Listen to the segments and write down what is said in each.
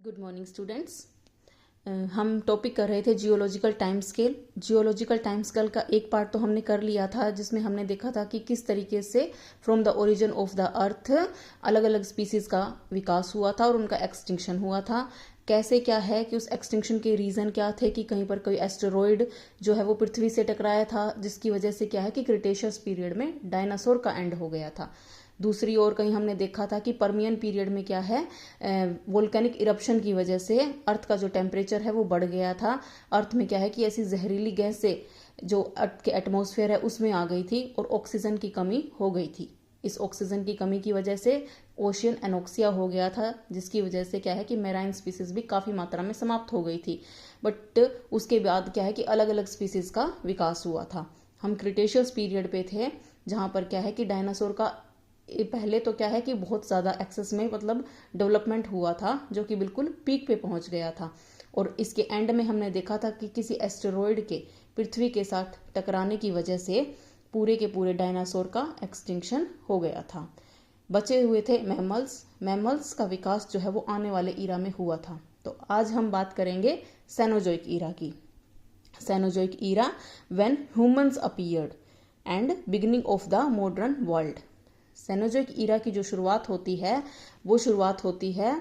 Good morning students. हम topic कर रहे थे geological time scale. Geological time scale का एक पार्ट तो हमने कर लिया था जिसमें हमने देखा था कि किस तरीके से from the origin of the earth अलग अलग स्पीसीज का विकास हुआ था और उनका एक्सटिंक्शन हुआ था। कैसे क्या है कि उस एक्सटिंक्शन के रीजन क्या थे कि कहीं पर कोई एस्टेरॉयड जो है वो पृथ्वी से टकराया था जिसकी वजह से क्या है कि क्रिटेशियस पीरियड में डायनासोर का एंड हो गया था। दूसरी ओर कहीं हमने देखा था कि पर्मियन पीरियड में क्या है वोल्केनिक इरप्शन की वजह से अर्थ का जो टेम्परेचर है वो बढ़ गया था। अर्थ में क्या है कि ऐसी जहरीली गैस से जो अर्थ के एटमॉस्फेयर है उसमें आ गई थी और ऑक्सीजन की कमी हो गई थी। इस ऑक्सीजन की कमी की वजह से ओशियन एनोक्सिया हो गया था जिसकी वजह से क्या है कि मैराइन स्पीसीज भी काफी मात्रा में समाप्त हो गई थी। बट उसके बाद क्या है कि अलग अलग स्पीसीज का विकास हुआ था। हम क्रिटेशियस पीरियड पे थे जहां पर क्या है कि डायनासोर का पहले तो क्या है कि बहुत ज़्यादा एक्सेस में मतलब डेवलपमेंट हुआ था जो कि बिल्कुल पीक पे पहुंच गया था। और इसके एंड में हमने देखा था कि किसी एस्टेरॉयड के पृथ्वी के साथ टकराने की वजह से पूरे के पूरे डायनासोर का एक्सटिंक्शन हो गया था। बचे हुए थे मैमल्स। मैमल्स का विकास जो है वो आने वाले ईरा में हुआ था। तो आज हम बात करेंगे सेनोजोइक ईरा की। Cenozoic era when humans appeared and beginning of the modern world. Cenozoic era की जो शुरुआत होती है वो शुरुआत होती है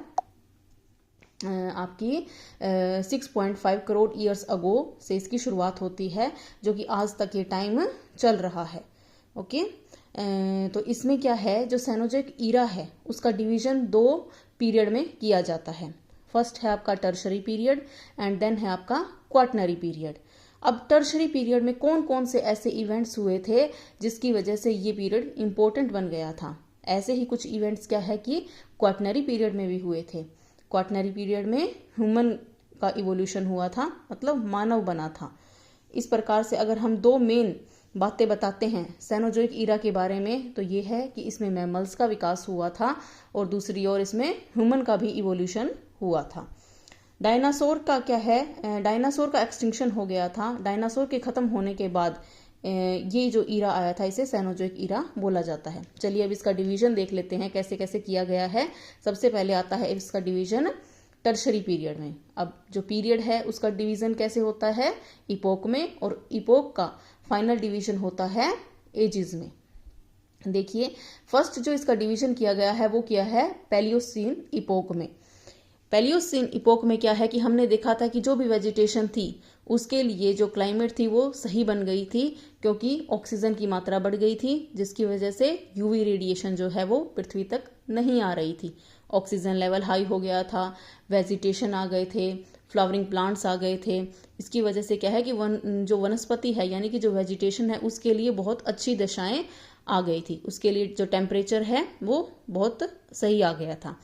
आपकी 6.5 करोड़ ईयर्स अगो से इसकी शुरुआत होती है जो कि आज तक ये टाइम चल रहा है। ओके, तो इसमें क्या है जो सेनोजोइक ईरा है उसका डिवीजन दो पीरियड में किया जाता है। फर्स्ट है आपका टर्शरी पीरियड एंड देन है आपका क्वाटरनरी पीरियड। अब टर्शरी पीरियड में कौन कौन से ऐसे इवेंट्स हुए थे जिसकी वजह से ये पीरियड इंपॉर्टेंट बन गया था। ऐसे ही कुछ इवेंट्स क्या है कि क्वाटरनरी पीरियड में भी हुए थे। क्वाटरनरी पीरियड में ह्यूमन का इवोल्यूशन हुआ था, मतलब मानव बना था। इस प्रकार से अगर हम दो मेन बातें बताते हैं सेनोजोइक ईरा के बारे में तो ये है कि इसमें मैमल्स का विकास हुआ था और दूसरी ओर इसमें ह्यूमन का भी इवोल्यूशन हुआ था। डायनासोर का क्या है, डायनासोर का एक्सटिंक्शन हो गया था। डायनासोर के खत्म होने के बाद ये जो ईरा आया था इसे सेनोजोइक ईरा बोला जाता है। चलिए अब इसका डिवीजन देख लेते हैं कैसे कैसे किया गया है। सबसे पहले आता है इसका डिवीजन टर्शरी पीरियड में। अब जो पीरियड है उसका डिवीजन कैसे होता है, इपोक में, और इपोक का फाइनल डिवीजन होता है एजिज में। देखिए फर्स्ट जो इसका डिवीजन किया गया है वो किया है पैलियोसीन इपोक में। पैलियोसीन इपोक में क्या है कि हमने देखा था कि जो भी वेजिटेशन थी उसके लिए जो क्लाइमेट थी वो सही बन गई थी क्योंकि ऑक्सीजन की मात्रा बढ़ गई थी जिसकी वजह से यूवी रेडिएशन जो है वो पृथ्वी तक नहीं आ रही थी। ऑक्सीजन लेवल हाई हो गया था, वेजिटेशन आ गए थे, फ्लावरिंग प्लांट्स आ गए थे। इसकी वजह से क्या है कि जो वनस्पति है यानी कि जो वेजिटेशन है उसके लिए बहुत अच्छी दशाएं आ गई थी। उसके लिए जो टेम्परेचर है वो बहुत सही आ गया था।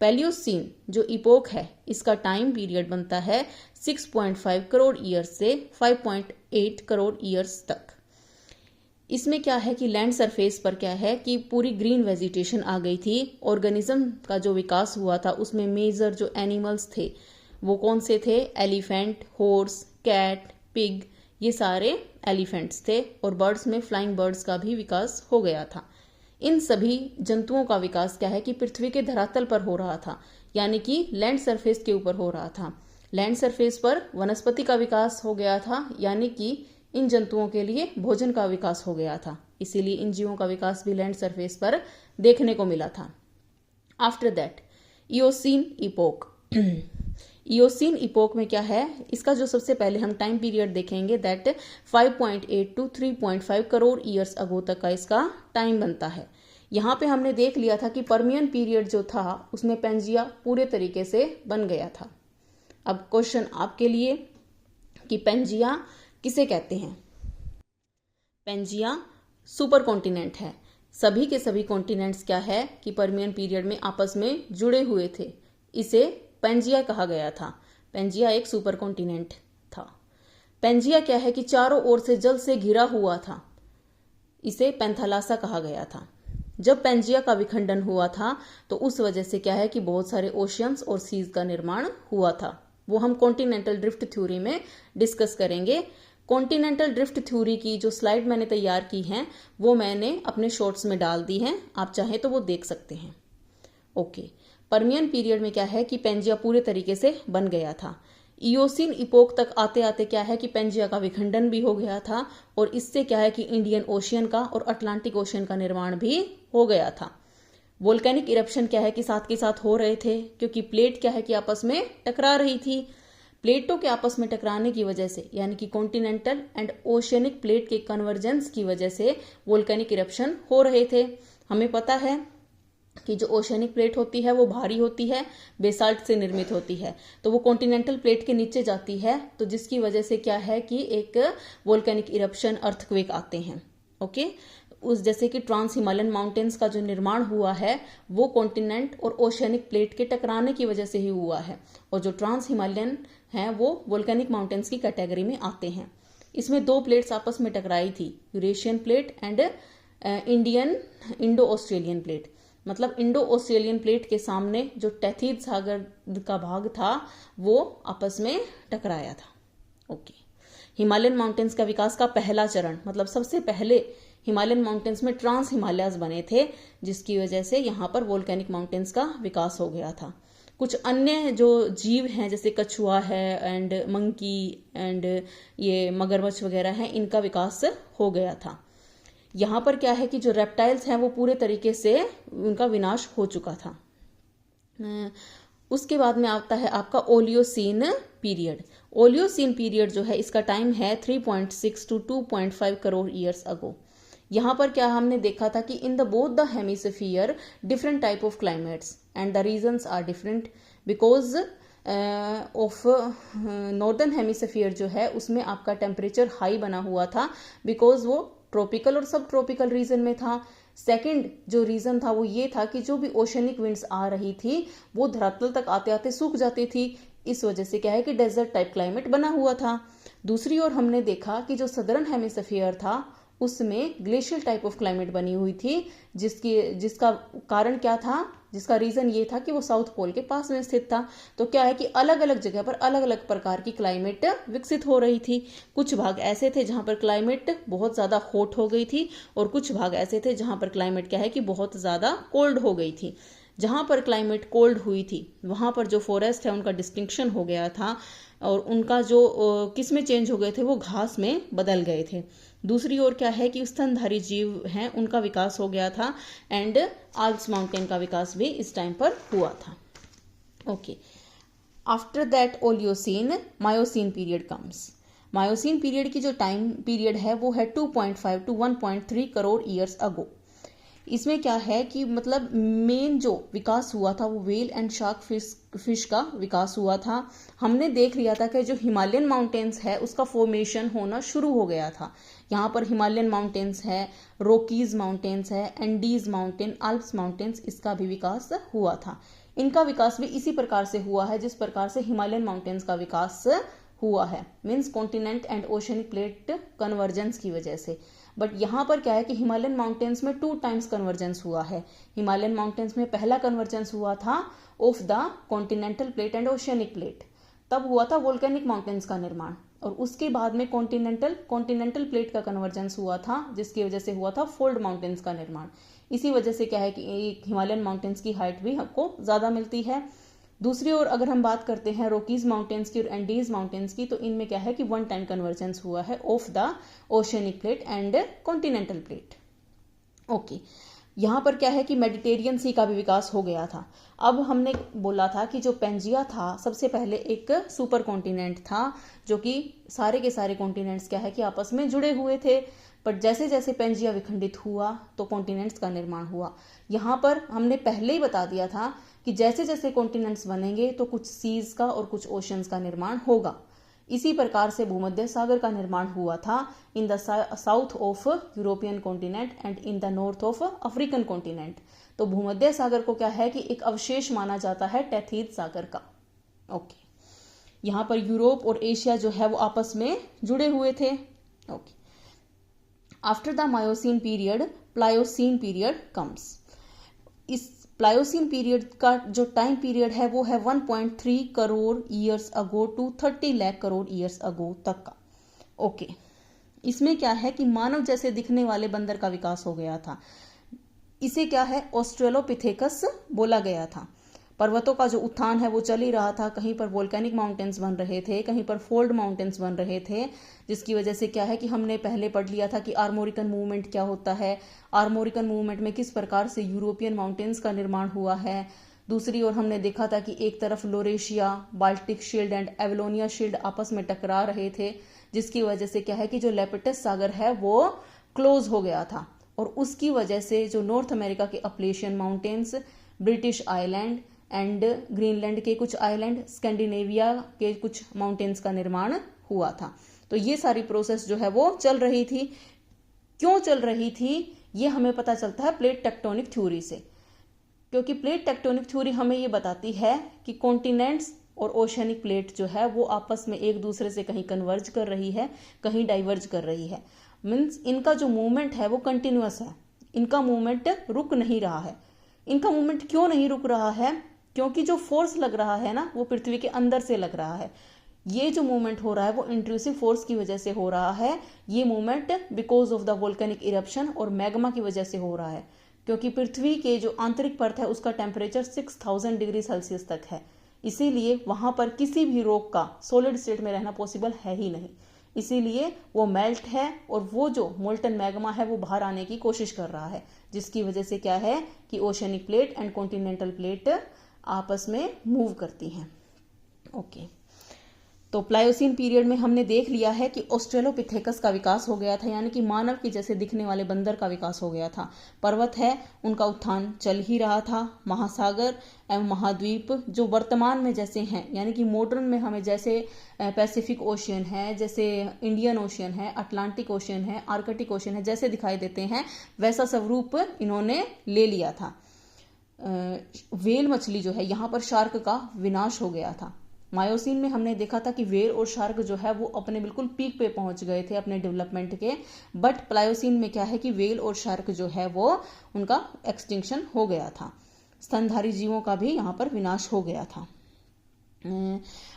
पैलियोसीन जो इपोक है इसका टाइम पीरियड बनता है 6.5 करोड़ ईयर्स से 5.8 करोड़ ईयर्स तक। इसमें क्या है कि लैंड सरफेस पर क्या है कि पूरी ग्रीन वेजिटेशन आ गई थी। ऑर्गेनिज्म का जो विकास हुआ था उसमें मेजर जो एनिमल्स थे वो कौन से थे, एलिफेंट, हॉर्स, कैट, पिग, ये सारे एलिफेंट्स थे। और बर्ड्स में फ्लाइंग बर्ड्स का भी विकास हो गया था। इन सभी जंतुओं का विकास क्या है कि पृथ्वी के धरातल पर हो रहा था यानी कि लैंड सरफेस के ऊपर हो रहा था। लैंड सरफेस पर वनस्पति का विकास हो गया था यानी कि इन जंतुओं के लिए भोजन का विकास हो गया था, इसीलिए इन जीवों का विकास भी लैंड सरफेस पर देखने को मिला था। After that Eocene epoch. Eocene epoch में क्या है, इसका जो सबसे पहले हम टाइम पीरियड देखेंगे that 5.8 to 3.5 crore years ago तक का इसका टाइम बनता है। यहाँ पे हमने देख लिया था कि पर्मियन पीरियड जो था उसमें पेंजिया पूरे तरीके से बन गया था। अब क्वेश्चन आपके लिए कि पेंजिया किसे कहते हैं। पेंजिया सुपर कॉन्टिनेंट है। सभी के सभी कॉन्टिनेंट्स क्या है कि पर्मियन पीरियड में आपस में जुड़े हुए थे, इसे पेंजिया कहा गया था। पेंजिया एक सुपर कॉन्टिनेंट था। पेंजिया क्या है कि चारों ओर से जल से घिरा हुआ था, इसे पेंथालासा कहा गया था। जब पेंजिया का विखंडन हुआ था तो उस वजह से क्या है कि बहुत सारे ओशियंस और सीज का निर्माण हुआ था। वो हम कॉन्टिनेंटल ड्रिफ्ट थ्योरी में डिस्कस करेंगे। कॉन्टिनेंटल ड्रिफ्ट थ्योरी की जो स्लाइड मैंने तैयार की हैं वो मैंने अपने शॉर्ट्स में डाल दी हैं, आप चाहें तो वो देख सकते हैं। ओके, पर्मियन पीरियड में क्या है कि पेंजिया पूरे तरीके से बन गया था। इयोसीन इपोक तक आते आते क्या है कि पेंजिया का विखंडन भी हो गया था और इससे क्या है कि इंडियन ओशियन का और अटलांटिक ओशियन का निर्माण भी हो गया था। वोल्केनिक इरप्शन क्या है कि साथ के साथ हो रहे थे क्योंकि प्लेट क्या है कि आपस में टकरा रही थी। प्लेटों के आपस में टकराने की वजह से यानी कि कॉन्टिनेंटल एंड ओशियनिक प्लेट के कन्वर्जेंस की वजह से वोल्केनिक इरप्शन हो रहे थे। हमें पता है कि जो ओशियनिक प्लेट होती है वो भारी होती है, बेसाल्ट से निर्मित होती है, तो वो कॉन्टिनेंटल प्लेट के नीचे जाती है, तो जिसकी वजह से क्या है कि एक वोल्केनिक इरप्शन अर्थक्वेक आते हैं। ओके, उस जैसे कि ट्रांस हिमालयन माउंटेन्स का जो निर्माण हुआ है वो कॉन्टिनेंट और ओशियनिक प्लेट के टकराने की वजह से ही हुआ है, और जो ट्रांस हिमालयन हैं वो वोल्केनिक माउंटेन्स की कैटेगरी में आते हैं। इसमें दो प्लेट्स आपस में टकराई थी, Eurasian plate and Indo Australian plate. मतलब इंडो ऑस्ट्रेलियन प्लेट के सामने जो टैथीज सागर का भाग था वो आपस में टकराया था। ओके, हिमालयन माउंटेन्स का विकास का पहला चरण, मतलब सबसे पहले हिमालयन माउंटेन्स में ट्रांस हिमालयाज बने थे, जिसकी वजह से यहाँ पर वोल्केनिक माउंटेन्स का विकास हो गया था। कुछ अन्य जो जीव हैं जैसे कछुआ है एंड मंकी एंड ये मगरमच्छ वगैरह हैं, इनका विकास हो गया था। यहाँ पर क्या है कि जो रेप्टाइल्स हैं वो पूरे तरीके से उनका विनाश हो चुका था। उसके बाद में आता है आपका ओलियोसीन पीरियड। ओलियोसीन पीरियड जो है इसका टाइम है 3.6 to 2.5 करोड़ ईयर्स अगो। यहाँ पर क्या हमने देखा था कि in the both the hemisphere different type of climates and the regions are different because of northern hemisphere जो है उसमें आपका टेम्परेचर हाई बना हुआ था बिकॉज वो ट्रॉपिकल और सब ट्रॉपिकल रीजन में था। सेकंड जो रीजन था वो ये था कि जो भी ओशनिक विंड्स आ रही थी वो धरातल तक आते आते सूख जाती थी, इस वजह से क्या है कि डेजर्ट टाइप क्लाइमेट बना हुआ था। दूसरी ओर हमने देखा कि जो सदर्न हेमिस्फीयर था उसमें ग्लेशियल टाइप ऑफ क्लाइमेट बनी हुई थी, जिसका कारण क्या था, जिसका रीजन ये था कि वो साउथ पोल के पास में स्थित था। तो क्या है कि अलग अलग जगह पर अलग अलग प्रकार की क्लाइमेट विकसित हो रही थी। कुछ भाग ऐसे थे जहां पर क्लाइमेट बहुत ज्यादा हॉट हो गई थी और कुछ भाग ऐसे थे जहां पर क्लाइमेट क्या है कि बहुत ज्यादा कोल्ड हो गई थी। जहां पर क्लाइमेट कोल्ड हुई थी वहां पर जो फॉरेस्ट है उनका डिस्टिंक्शन हो गया था और उनका जो किस में चेंज हो गए थे, वो घास में बदल गए थे। दूसरी ओर क्या है कि स्तनधारी जीव हैं उनका विकास हो गया था एंड आल्प्स माउंटेन का विकास भी इस टाइम पर हुआ था। Okay, after that Oligocene Miocene period comes. Miocene period की जो टाइम पीरियड है वो है 2.5 to 1.3 करोड़ ईयर्स अगो। इसमें क्या है कि मतलब मेन जो विकास हुआ था वो व्हेल एंड शार्क फिश का विकास हुआ था। हमने देख लिया था कि जो हिमालयन माउंटेन्स है उसका फॉर्मेशन होना शुरू हो गया था। यहाँ पर हिमालयन माउंटेन्स है, रोकीज माउंटेन्स है, एंडीज माउंटेन, आल्प्स माउंटेन्स, इसका भी विकास हुआ था। इनका विकास भी इसी प्रकार से हुआ है जिस प्रकार से हिमालयन माउंटेन्स का विकास हुआ है, means continent and oceanic plate convergence की वजह से। बट यहाँ पर क्या है कि हिमालयन माउंटेन्स में 2 टाइम्स कन्वर्जेंस हुआ है। हिमालयन माउंटेन्स में पहला कन्वर्जेंस हुआ था of the continental plate and oceanic plate, तब हुआ था वोल्केनिक माउंटेन्स का निर्माण, और उसके बाद में कॉन्टिनेंटल प्लेट का कन्वर्जेंस हुआ था जिसकी वजह से हुआ था फोल्ड माउंटेन्स का निर्माण। इसी वजह से क्या है कि हिमालयन माउंटेन्स की हाइट भी हमको ज्यादा मिलती है। दूसरी ओर अगर हम बात करते हैं रोकीज माउंटेन्स की और एंडीज माउंटेन्स की, तो इनमें क्या है कि 1 टाइम कन्वर्जेंस हुआ है of the oceanic plate and continental plate. Okay, यहाँ पर क्या है कि मेडिटेरियन सी का भी विकास हो गया था। अब हमने बोला था कि जो पेंजिया था सबसे पहले एक सुपर कॉन्टिनेंट था जो कि सारे के सारे कॉन्टिनेंट्स क्या है कि आपस में जुड़े हुए थे, पर जैसे जैसे पेंजिया विखंडित हुआ तो कॉन्टिनेंट्स का निर्माण हुआ। यहाँ पर हमने पहले ही बता दिया था कि जैसे जैसे कॉन्टिनेंट्स बनेंगे तो कुछ सीज का और कुछ ओशंस का निर्माण होगा। इसी प्रकार से भूमध्य सागर का निर्माण हुआ था in the south of European continent and in the north of African continent. तो भूमध्य सागर को क्या है कि एक अवशेष माना जाता है टैथीज सागर का। ओके, यहाँ पर यूरोप और एशिया जो है वो आपस में जुड़े हुए थे। Okay, after the Miocene period Pliocene period comes. इस प्लायोसीन पीरियड का जो टाइम पीरियड है वो है 1.3 crore years ago to 30 lakh crore years ago तक का। ओके, इसमें क्या है कि मानव जैसे दिखने वाले बंदर का विकास हो गया था। इसे क्या है ऑस्ट्रेलोपिथेकस बोला गया था। पर्वतों का जो उत्थान है वो चल ही रहा था, कहीं पर वोल्केनिक माउंटेन्स बन रहे थे, कहीं पर फोल्ड माउंटेन्स बन रहे थे, जिसकी वजह से क्या है कि हमने पहले पढ़ लिया था कि आर्मोरिकन मूवमेंट क्या होता है, आर्मोरिकन मूवमेंट में किस प्रकार से यूरोपियन माउंटेन्स का निर्माण हुआ है। दूसरी ओर हमने देखा था कि एक तरफ Laurasia, Baltic shield and Avalonia shield आपस में टकरा रहे थे, जिसकी वजह से क्या है कि जो लेपेटस सागर है वो क्लोज हो गया था, और उसकी वजह से जो नॉर्थ अमेरिका के Appalachian mountains, British island and Greenland के कुछ आइलैंड, स्कैंडिनेविया के कुछ माउंटेन्स का निर्माण हुआ था। तो ये सारी प्रोसेस जो है वो चल रही थी। क्यों चल रही थी ये हमें पता चलता है प्लेट टेक्टोनिक थ्योरी से, क्योंकि प्लेट टेक्टोनिक थ्योरी हमें ये बताती है कि कॉन्टिनेंट्स और ओशियनिक प्लेट जो है वो आपस में एक दूसरे से कहीं कन्वर्ज कर रही है, कहीं डाइवर्ज कर रही है। मीन्स इनका जो मूवमेंट है वो कंटिन्यूअस है, इनका मूवमेंट रुक नहीं रहा है। इनका मूवमेंट क्यों नहीं रुक रहा है? क्योंकि जो फोर्स लग रहा है ना वो पृथ्वी के अंदर से लग रहा है। ये जो मूवमेंट हो रहा है वो इंट्रूसिव फोर्स की वजह से हो रहा है। ये movement because of the volcanic eruption और मैग्मा की वजह से हो रहा है, क्योंकि पृथ्वी के जो आंतरिक परत है उसका टेम्परेचर 6000 डिग्री सेल्सियस तक है, इसीलिए वहां पर किसी भी रॉक का सॉलिड स्टेट में रहना पॉसिबल है ही नहीं। इसीलिए वो मेल्ट है और वो जो मोल्टन मैग्मा है वो बाहर आने की कोशिश कर रहा है, जिसकी वजह से क्या है कि oceanic plate and continental plate आपस में मूव करती हैं। ओके, तो प्लायोसीन पीरियड में हमने देख लिया है कि ऑस्ट्रेलोपिथेकस का विकास हो गया था, यानी कि मानव के जैसे दिखने वाले बंदर का विकास हो गया था। पर्वत है उनका उत्थान चल ही रहा था। महासागर एवं महाद्वीप जो वर्तमान में जैसे हैं, यानी कि मॉडर्न में हमें जैसे पैसिफिक ओशियन है, जैसे इंडियन ओशियन है, अटलांटिक ओशियन है, आर्कटिक ओशियन है, जैसे दिखाई देते हैं वैसा स्वरूप इन्होंने ले लिया था। व्हेल मछली जो है यहाँ पर शार्क का विनाश हो गया था। मायोसीन में हमने देखा था कि व्हेल और शार्क जो है वो अपने बिल्कुल पीक पे पहुंच गए थे अपने डेवलपमेंट के, बट प्लायोसीन में क्या है कि व्हेल और शार्क जो है वो उनका एक्सटिंक्शन हो गया था। स्तनधारी जीवों का भी यहाँ पर विनाश हो गया था।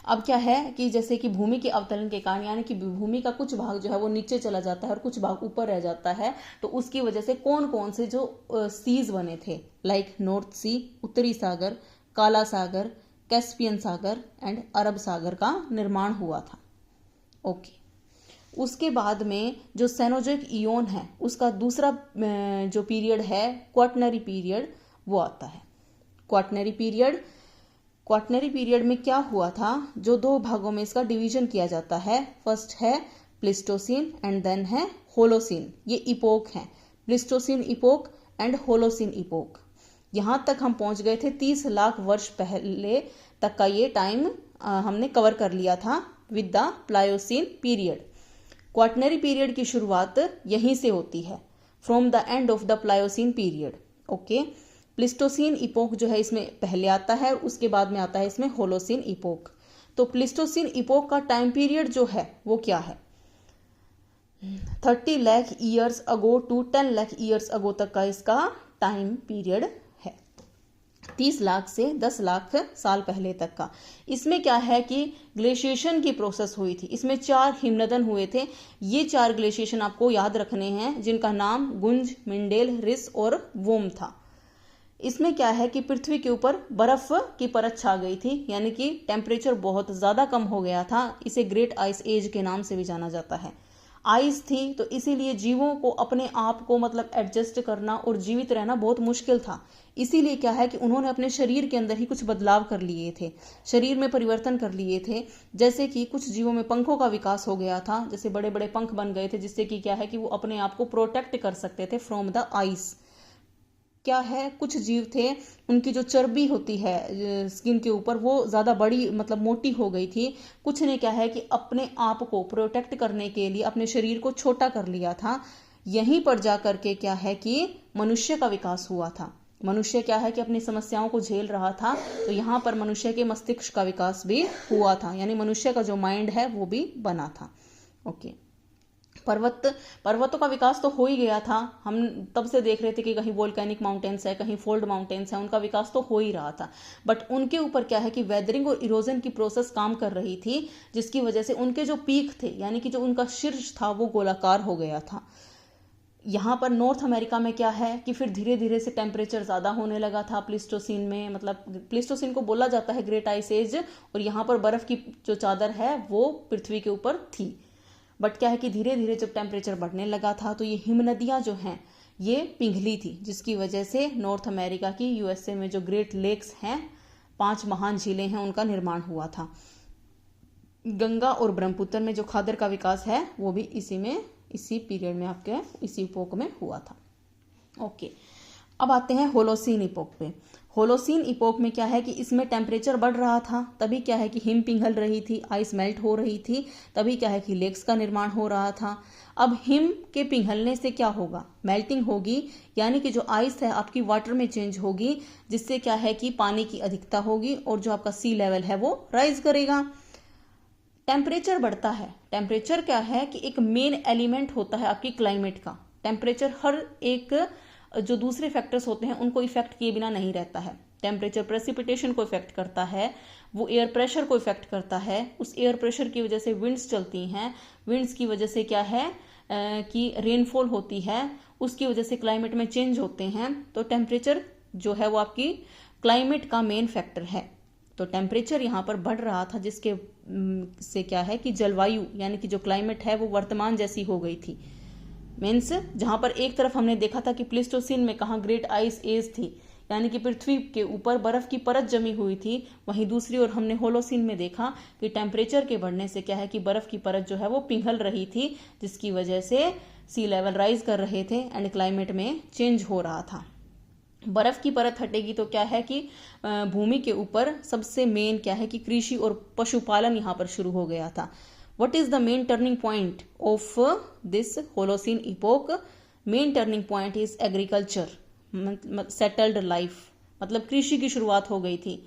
अब क्या है कि जैसे कि भूमि के अवतरण के कारण, यानी कि भूमि का कुछ भाग जो है वो नीचे चला जाता है और कुछ भाग ऊपर रह जाता है, तो उसकी वजह से कौन कौन से जो सीज बने थे, लाइक नॉर्थ सी, उत्तरी सागर, काला सागर, कैस्पियन सागर एंड अरब सागर का निर्माण हुआ था। ओके, उसके बाद में जो सेनोजोइक इयोन है उसका दूसरा जो पीरियड है क्वाटरनरी पीरियड वो आता है। क्वाटरनरी पीरियड में क्या हुआ था, जो दो भागों में इसका डिवीजन किया जाता है। फर्स्ट है प्लिस्टोसिन एंड देन है होलोसिन। ये इपोक है, Pleistocene epoch and Holocene epoch. यहां तक हम पहुंच गए थे 30 लाख वर्ष पहले तक का ये टाइम हमने कवर कर लिया था with the Pliocene period. Quaternary period की शुरुआत यहीं से होती है, from the end of the Pliocene period. Okay, Pleistocene epoch जो है इसमें पहले आता है और उसके बाद में आता है इसमें होलोसिन इपोक। तो प्लिस्टोसीन इपोक का टाइम पीरियड जो है वो क्या है, 30 lakh years ago to 10 lakh years ago तक का इसका टाइम पीरियड है, 30 लाख से 10 लाख साल पहले तक का। इसमें क्या है कि ग्लेशिएशन की प्रोसेस हुई थी, इसमें 4 हिमनदन हुए थे। ये 4 ग्लेशिएशन आपको याद रखने हैं, जिनका नाम गुंज, मिंडेल, रिस और वोम था। इसमें क्या है कि पृथ्वी के ऊपर बर्फ की परत छा गई थी, यानी कि टेम्परेचर बहुत ज्यादा कम हो गया था। इसे ग्रेट आइस एज के नाम से भी जाना जाता है। आइस थी तो इसीलिए जीवों को अपने आप को मतलब एडजस्ट करना और जीवित रहना बहुत मुश्किल था। इसीलिए क्या है कि उन्होंने अपने शरीर के अंदर ही कुछ बदलाव कर लिए थे, शरीर में परिवर्तन कर लिए थे। जैसे कि कुछ जीवों में पंखों का विकास हो गया था, जैसे बड़े बड़े पंख बन गए थे, जिससे कि क्या है कि वो अपने आप को प्रोटेक्ट कर सकते थे फ्रॉम द आइस। क्या है, कुछ जीव थे उनकी जो चर्बी होती है स्किन के ऊपर वो ज्यादा बड़ी मतलब मोटी हो गई थी। कुछ ने क्या है कि अपने आप को प्रोटेक्ट करने के लिए अपने शरीर को छोटा कर लिया था। यहीं पर जाकर के क्या है कि मनुष्य का विकास हुआ था। मनुष्य क्या है कि अपनी समस्याओं को झेल रहा था, तो यहाँ पर मनुष्य के मस्तिष्क का विकास भी हुआ था, यानी मनुष्य का जो माइंड है वो भी बना था। ओके, पर्वतों का विकास तो हो ही गया था। हम तब से देख रहे थे कि कहीं वोल्केनिक माउंटेन्स है, कहीं फोल्ड माउंटेन्स है, उनका विकास तो हो ही रहा था। बट उनके ऊपर क्या है कि वेदरिंग और इरोजन की प्रोसेस काम कर रही थी, जिसकी वजह से उनके जो पीक थे, यानी कि जो उनका शीर्ष था वो गोलाकार हो गया था। यहाँ पर नॉर्थ अमेरिका में क्या है कि फिर धीरे धीरे से टेम्परेचर ज़्यादा होने लगा था प्लीस्टोसीन में, मतलब प्लीस्टोसीन को बोला जाता है ग्रेट आइस एज, और यहाँ पर बर्फ़ की जो चादर है वो पृथ्वी के ऊपर थी। बट क्या है कि धीरे धीरे जब टेम्परेचर बढ़ने लगा था तो ये हिम नदियाँ जो हैं ये पिघली थी, जिसकी वजह से नॉर्थ अमेरिका की यूएसए में जो ग्रेट लेक्स हैं, 5 महान झीलें हैं, उनका निर्माण हुआ था। गंगा और ब्रह्मपुत्र में जो खादर का विकास है वो भी इसी पीरियड में आपके इसी इपोक में हुआ था। ओके, अब आते हैं होलोसीन इपोक पे। होलोसीन इपोक में क्या है कि इसमें टेम्परेचर बढ़ रहा था, तभी क्या है कि हिम पिघल रही थी, आइस मेल्ट हो रही थी, तभी क्या है कि लेक्स का निर्माण हो रहा था। अब हिम के पिघलने से क्या होगा, मेल्टिंग होगी, यानी कि जो आइस है आपकी वाटर में चेंज होगी, जिससे क्या है कि पानी की अधिकता होगी और जो आपका सी लेवल है वो राइज करेगा। टेम्परेचर बढ़ता है, टेम्परेचर क्या है कि एक मेन एलिमेंट होता है आपकी क्लाइमेट का। टेम्परेचर हर एक जो दूसरे फैक्टर्स होते हैं उनको इफेक्ट किए बिना नहीं रहता है। टेम्परेचर प्रेसिपिटेशन को इफेक्ट करता है, वो एयर प्रेशर को इफेक्ट करता है, उस एयर प्रेशर की वजह से विंड्स चलती हैं, विंड्स की वजह से क्या है कि रेनफॉल होती है, उसकी वजह से क्लाइमेट में चेंज होते हैं। तो टेम्परेचर जो है वो आपकी क्लाइमेट का मेन फैक्टर है। तो टेम्परेचर यहाँ पर बढ़ रहा था, जिसके से क्या है कि जलवायु यानी कि जो क्लाइमेट है वो वर्तमान जैसी हो गई थी। मीन्स जहाँ पर एक तरफ हमने देखा था कि प्लीस्टोसीन में कहाँ ग्रेट आइस एज थी, यानी कि पृथ्वी के ऊपर बर्फ की परत जमी हुई थी, वहीं दूसरी ओर हमने होलोसीन में देखा कि टेम्परेचर के बढ़ने से क्या है कि बर्फ की परत जो है वो पिघल रही थी, जिसकी वजह से सी लेवल राइज कर रहे थे एंड क्लाइमेट में चेंज हो रहा था। बर्फ की परत हटेगी तो क्या है कि भूमि के ऊपर सबसे मेन क्या है कि कृषि और पशुपालन यहाँ पर शुरू हो गया था। What is the main turning point of this Holocene epoch? Main turning point is agriculture, settled life, मतलब कृषि की शुरुआत हो गई थी।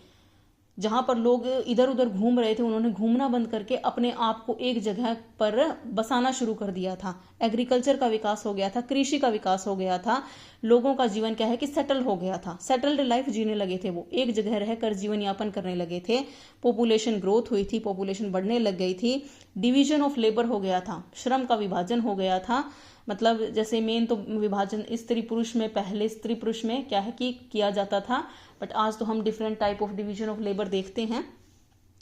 जहां पर लोग इधर उधर घूम रहे थे, उन्होंने घूमना बंद करके अपने आप को एक जगह पर बसाना शुरू कर दिया था। एग्रीकल्चर का विकास हो गया था, कृषि का विकास हो गया था, लोगों का जीवन क्या है कि सेटल हो गया था, सेटल्ड लाइफ जीने लगे थे, वो एक जगह रहकर जीवन यापन करने लगे थे। पॉपुलेशन ग्रोथ हुई थी, पॉपुलेशन बढ़ने लग गई थी, डिवीजन ऑफ लेबर हो गया था, श्रम का विभाजन हो गया था। मतलब जैसे मेन तो विभाजन स्त्री पुरुष में, पहले स्त्री पुरुष में क्या है कि किया जाता था, बट आज तो हम different type of division of labour देखते हैं।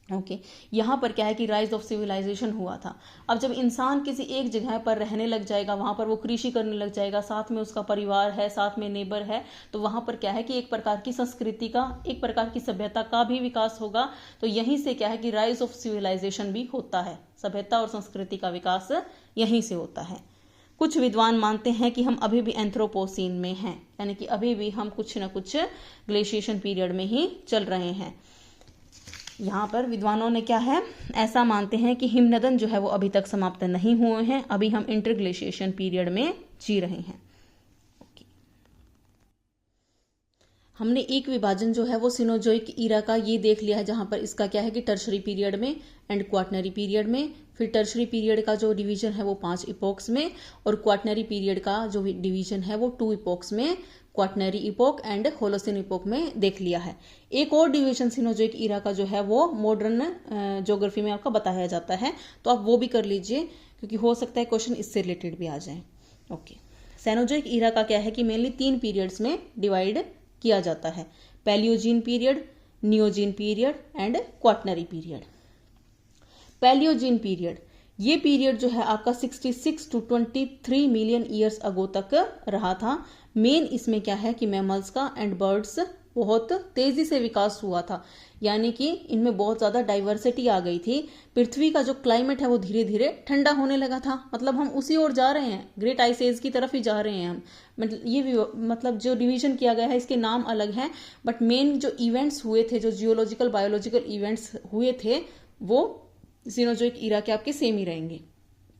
ओके, यहाँ पर क्या है कि राइज ऑफ सिविलाइजेशन हुआ था। अब जब इंसान किसी एक जगह पर रहने लग जाएगा, वहां पर वो कृषि करने लग जाएगा, साथ में उसका परिवार है, साथ में नेबर है, तो वहां पर क्या है कि एक प्रकार की संस्कृति का, एक प्रकार की सभ्यता का भी विकास होगा। तो यहीं से क्या है कि राइज ऑफ सिविलाइजेशन भी होता है, सभ्यता और संस्कृति का विकास यहीं से होता है। कुछ विद्वान मानते हैं कि हम अभी भी एंथ्रोपोसीन में हैं, यानी कि अभी भी हम कुछ न कुछ ग्लेशिएशन पीरियड में ही चल रहे हैं। यहाँ पर विद्वानों ने क्या है ऐसा मानते हैं कि हिमनदन जो है वो अभी तक समाप्त नहीं हुए हैं, अभी हम इंटरग्लेशिएशन पीरियड में जी रहे हैं। हमने एक विभाजन जो है वो सिनोजोइक ईरा का ये देख लिया है, जहां पर इसका क्या है कि टर्शरी पीरियड में एंड क्वाटनरी पीरियड में। फिर टर्शरी पीरियड का जो डिवीजन है वो 5 इपोक्स में, और क्वाटनरी पीरियड का जो डिवीजन है वो 2 इपोक्स में, quaternary epoch and Holocene epoch में देख लिया है। एक और डिवीजन सिनोजोइक ईरा का जो है वो मॉडर्न ज्योग्राफी में आपका बताया जाता है, तो आप वो भी कर लीजिए, क्योंकि हो सकता है क्वेश्चन इससे रिलेटेड भी आ जाए। ओके, सेनोजोइक ईरा का क्या है कि मेनली 3 पीरियड्स में डिवाइड किया जाता है, Paleogene period, Neogene period and Quaternary period. Paleogene period, ये पीरियड जो है आपका 66 to 23 मिलियन ईयर्स अगो तक रहा था। मेन इसमें क्या है कि मैमल्स का एंड बर्ड्स बहुत तेजी से विकास हुआ था, यानी कि इनमें बहुत ज्यादा डाइवर्सिटी आ गई थी। पृथ्वी का जो क्लाइमेट है वो धीरे धीरे ठंडा होने लगा था, मतलब हम उसी ओर जा रहे हैं, ग्रेट आइस एज की तरफ ही जा रहे हैं हम। मतलब ये भी मतलब जो डिवीजन किया गया है इसके नाम अलग हैं, बट मेन जो इवेंट्स हुए थे, जो जियोलॉजिकल बायोलॉजिकल इवेंट्स हुए थे, वो सिनोजोइक ईरा के आपके सेम ही रहेंगे।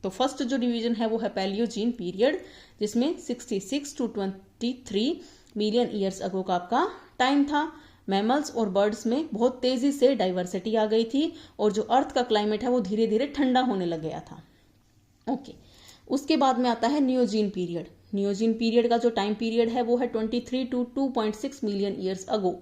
तो फर्स्ट जो डिवीजन है वो है पैलियोजीन पीरियड, जिसमें 66 to 23 मिलियन ईयर्स अगो का आपका टाइम था। मैमल्स और बर्ड्स में बहुत तेजी से डाइवर्सिटी आ गई थी, और जो अर्थ का क्लाइमेट है वो धीरे धीरे ठंडा होने लग गया था। ओके, उसके बाद में आता है नियोजीन पीरियड। नियोजीन पीरियड का जो टाइम पीरियड है वो है 23 to 2.6 मिलियन ईयर्स अगो।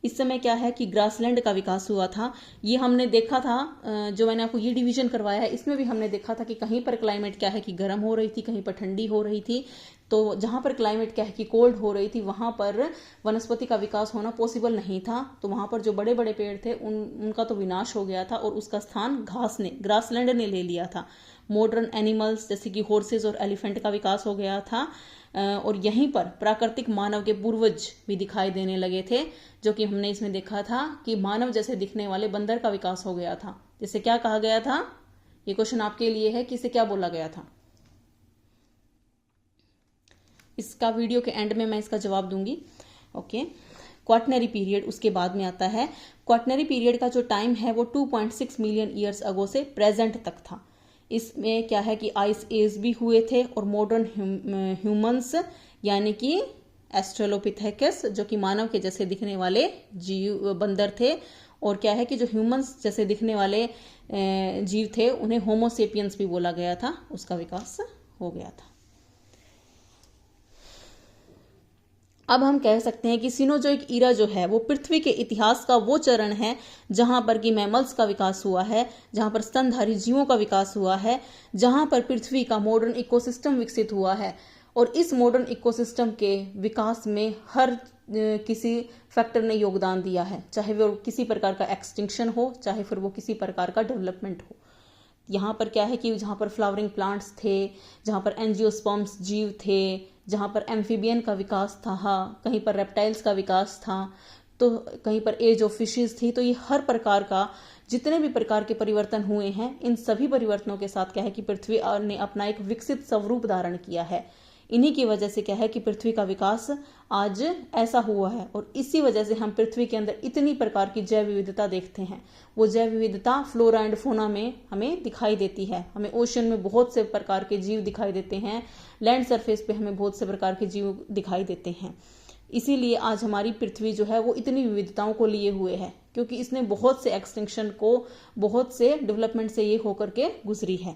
इस समय क्या है कि ग्रासलैंड का विकास हुआ था। ये हमने देखा था, जो मैंने आपको ये डिवीजन करवाया है, इसमें भी हमने देखा था कि कहीं पर क्लाइमेट क्या है कि गर्म हो रही थी, कहीं पर ठंडी हो रही थी। तो जहां पर क्लाइमेट क्या है कि कोल्ड हो रही थी वहां पर वनस्पति का विकास होना पॉसिबल नहीं था। तो वहां पर जो बड़े बड़े पेड़ थे उनका तो विनाश हो गया था और उसका स्थान ग्रासलैंड ने ले लिया था। मॉडर्न एनिमल्स जैसे कि हॉर्सेज और एलिफेंट का विकास हो गया था और यहीं पर प्राकृतिक मानव के पूर्वज भी दिखाई देने लगे थे, जो कि हमने इसमें देखा था कि मानव जैसे दिखने वाले बंदर का विकास हो गया था। जिसे क्या कहा गया था, ये क्वेश्चन आपके लिए है कि इसे क्या बोला गया था। इसका वीडियो के एंड में मैं इसका जवाब दूंगी। ओके, क्वाटरनरी पीरियड उसके बाद में आता है। क्वाटरनरी पीरियड का जो टाइम है वो 2.6 मिलियन ईयर्स अगो से प्रेजेंट तक था। इसमें क्या है कि आइस एज भी हुए थे और मॉडर्न ह्यूमंस यानी कि एस्ट्रेलोपिथेकस जो कि मानव के जैसे दिखने वाले जीव बंदर थे, और क्या है कि जो ह्यूमंस जैसे दिखने वाले जीव थे उन्हें होमोसेपियंस भी बोला गया था, उसका विकास हो गया था। अब हम कह सकते हैं कि सिनोजोइक ईरा जो है वो पृथ्वी के इतिहास का वो चरण है जहां पर कि मैमल्स का विकास हुआ है, जहां पर स्तनधारी जीवों का विकास हुआ है, जहां पर पृथ्वी का मॉडर्न इकोसिस्टम विकसित हुआ है। और इस मॉडर्न इकोसिस्टम के विकास में हर किसी फैक्टर ने योगदान दिया है, चाहे वो किसी प्रकार का एक्सटिंक्शन हो, चाहे फिर वो किसी प्रकार का डेवलपमेंट हो। यहाँ पर क्या है कि जहाँ पर फ्लावरिंग प्लांट्स थे, जहाँ पर एंजियोस्पर्म्स जीव थे, जहाँ पर एम्फीबियन का विकास था, कहीं पर रेप्टाइल्स का विकास था, तो कहीं पर एज ऑफ फिशेस थी। तो ये हर प्रकार का जितने भी प्रकार के परिवर्तन हुए हैं, इन सभी परिवर्तनों के साथ क्या है कि पृथ्वी ने अपना एक विकसित स्वरूप धारण किया है। इन्हीं की वजह से क्या है कि पृथ्वी का विकास आज ऐसा हुआ है और इसी वजह से हम पृथ्वी के अंदर इतनी प्रकार की जैव विविधता देखते हैं। वो जैव विविधता फ्लोरा एंड फोना में हमें दिखाई देती है। हमें ओशन में बहुत से प्रकार के जीव दिखाई देते हैं, लैंड सरफेस पे हमें बहुत से प्रकार के जीव दिखाई देते हैं। इसीलिए आज हमारी पृथ्वी जो है वो इतनी विविधताओं को लिए हुए है, क्योंकि इसने बहुत से एक्सटिंक्शन को, बहुत से डेवलपमेंट से ये होकर के गुजरी है।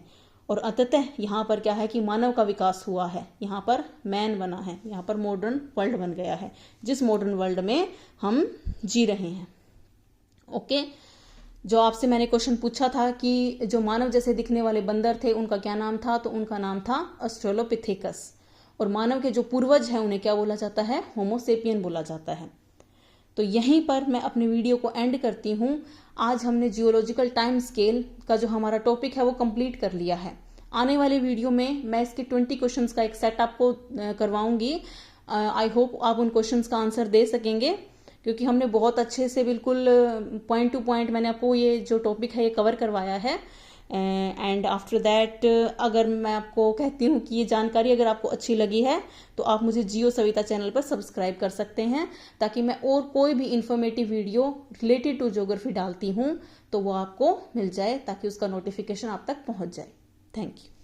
और अंततः यहाँ पर क्या है कि मानव का विकास हुआ है, यहाँ पर मैन बना है, यहाँ पर मॉडर्न वर्ल्ड बन गया है, जिस मॉडर्न वर्ल्ड में हम जी रहे हैं। ओके, जो आपसे मैंने क्वेश्चन पूछा था कि जो मानव जैसे दिखने वाले बंदर थे उनका क्या नाम था, तो उनका नाम था ऑस्ट्रेलोपिथेकस। और मानव के जो पूर्वज हैं उन्हें क्या बोला जाता है, होमोसेपियन बोला जाता है। तो यहीं पर मैं अपने वीडियो को एंड करती हूँ। आज हमने जियोलॉजिकल टाइम स्केल का जो हमारा टॉपिक है वो कंप्लीट कर लिया है। आने वाले वीडियो में मैं इसके 20 क्वेश्चंस का एक सेट आपको करवाऊंगी। आई होप आप उन क्वेश्चंस का आंसर दे सकेंगे, क्योंकि हमने बहुत अच्छे से बिल्कुल पॉइंट टू पॉइंट मैंने आपको ये जो टॉपिक है ये कवर करवाया है। एंड आफ्टर दैट अगर मैं आपको कहती हूँ कि ये जानकारी अगर आपको अच्छी लगी है तो आप मुझे जियो सविता चैनल पर सब्सक्राइब कर सकते हैं, ताकि मैं और कोई भी informative video related to geography डालती हूँ तो वो आपको मिल जाए, ताकि उसका नोटिफिकेशन आप तक पहुँच जाए। Thank you.